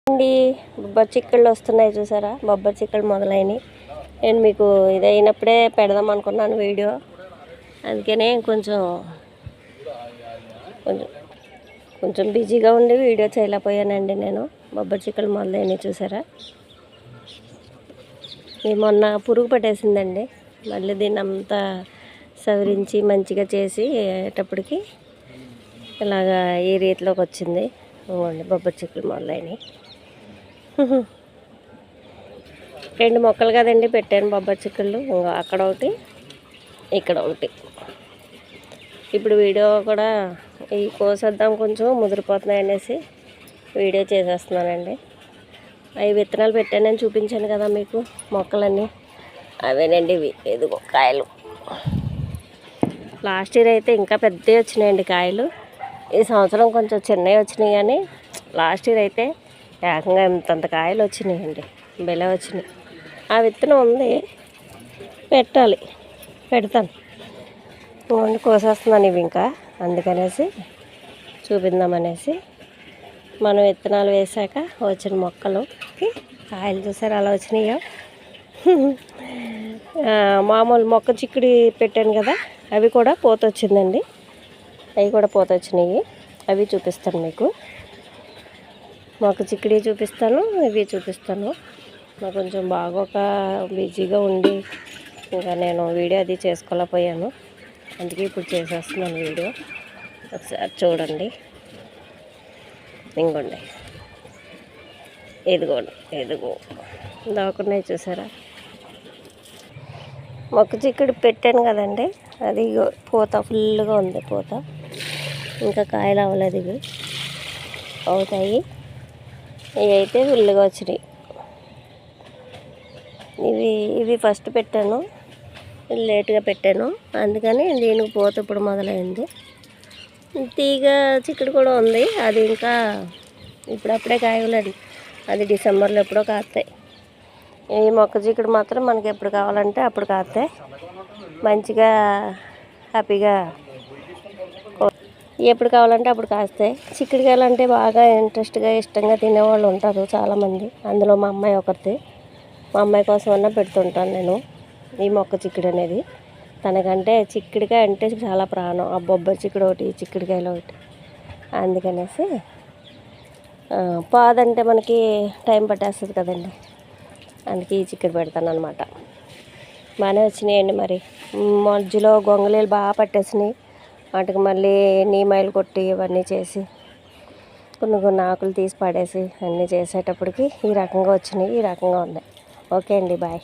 అండి బొబ్బరి చిక్కుళ్ళు వస్తున్నాయి చూసారా, బొబ్బరి చిక్కుళ్ళు మొదలైనవి. నేను మీకు ఇదైనప్పుడే పెడదాం అనుకున్నాను వీడియో, అందుకనే కొంచెం కొంచెం కొంచెం బిజీగా ఉండి వీడియో చేయలేకపోయానండి. నేను బొబ్బరి చిక్కుళ్ళు మొదలైనవి చూసారా. ఇది మొన్న పురుగు పట్టేసిందండి, మళ్ళీ దీన్ని అంతా సవరించి మంచిగా చేసి అయ్యేటప్పటికి ఇలాగా ఈ రీతిలోకి వచ్చింది. బొబ్బరి చిక్కుళ్ళు మొదలైనవి. 2 మొక్కలు కదండి పెట్టాను బొబ్బరి చిక్కుళ్ళు, అక్కడ ఒకటి ఇక్కడ ఒకటి. ఇప్పుడు వీడియో కూడా ఈ కోసేద్దాం, కొంచెం ముదిరిపోతున్నాయి అనేసి వీడియో చేసేస్తున్నానండి. అవి విత్తనాలు పెట్టానని చూపించాను కదా మీకు, మొక్కలన్నీ అవేనండి ఇవి. ఇదిగో కాయలు. లాస్ట్ ఇయర్ అయితే ఇంకా పెద్దవి వచ్చినాయండి కాయలు. ఈ సంవత్సరం కొంచెం చిన్నవి వచ్చినాయి, కానీ లాస్ట్ ఇయర్ అయితే ఏకంగా ఇంతంత కాయలు వచ్చినాయండి, బెల వచ్చినాయి. ఆ విత్తనం ఉంది, పెట్టాలి, పెడతాను. వండి కోసేస్తున్నాను ఇవి ఇంకా, అందుకనేసి చూపిందామనేసి. మనం విత్తనాలు వేసాక వచ్చిన మొక్కలుకి కాయలు చూసారు అలా వచ్చినాయో. మామూలు మొక్క చిక్కుడి పెట్టాను కదా, అవి కూడా పూత వచ్చిందండి. అవి కూడా పూత వచ్చినాయి, అవి చూపిస్తాను మీకు. మొక్క చిక్కుడి చూపిస్తాను, ఇవి చూపిస్తాను. నాకు కొంచెం బాగోక బిజీగా ఉండి ఇంకా నేను వీడియో అది చేసుకోలేకపోయాను, అందుకే ఇప్పుడు చేసేస్తున్నాను వీడియో. ఒకసారి చూడండి. ఇంకోండి, ఇదిగోండి, ఇదిగో దాకున్నాయి చూసారా. మొక్క చిక్కుడు పెట్టాను కదండి, అది పూత ఫుల్గా ఉంది పూత. ఇంకా కాయలు అవ్వలేదు, ఇవి అవుతాయి. ఇవి అయితే ఫుల్గా వచ్చినాయి. ఇవి ఫస్ట్ పెట్టాను, లేట్గా పెట్టాను, అందుకని దీనికి పూత ఇప్పుడు మొదలైంది. తీగ చిక్కుడు కూడా ఉంది, అది ఇంకా ఇప్పుడప్పుడే కాయలేదు, అది డిసెంబర్లో ఎప్పుడో కాస్తాయి. ఈ మొక్క చిక్కుడు మాత్రం మనకి ఎప్పుడు కావాలంటే అప్పుడు కాస్తాయి, మంచిగా హ్యాపీగా ఎప్పుడు కావాలంటే అప్పుడు కాస్తాయి. చిక్కుడుకాయలు అంటే బాగా ఇంట్రెస్ట్గా ఇష్టంగా తినేవాళ్ళు ఉంటారు చాలామంది, అందులో మా అమ్మాయి ఒకరిది. మా అమ్మాయి కోసం అన్నా పెడుతుంటాను నేను ఈ మొక్క చిక్కుడు అనేది. తనకంటే చిక్కుడుకాయ అంటే చాలా ప్రాణం, ఆ బొబ్బరి చిక్కుడు ఒకటి, చిక్కుడుకాయలు ఒకటి. అందుకనేసి పాదంటే మనకి టైం పట్టేస్తుంది కదండి, అందుకే ఈ చిక్కుడు పెడతాను అనమాట. బాగానే వచ్చినాయండి. మరి మధ్యలో గొంగళీలు బాగా పట్టేసినాయి, వాటికి మళ్ళీ నీమాయిలు కొట్టి ఇవన్నీ చేసి కొన్ని ఆకులు తీసి పడేసి అన్నీ చేసేటప్పటికి ఈ రకంగా వచ్చినాయి, ఈ రకంగా ఉన్నాయి. ఓకే అండి, బాయ్.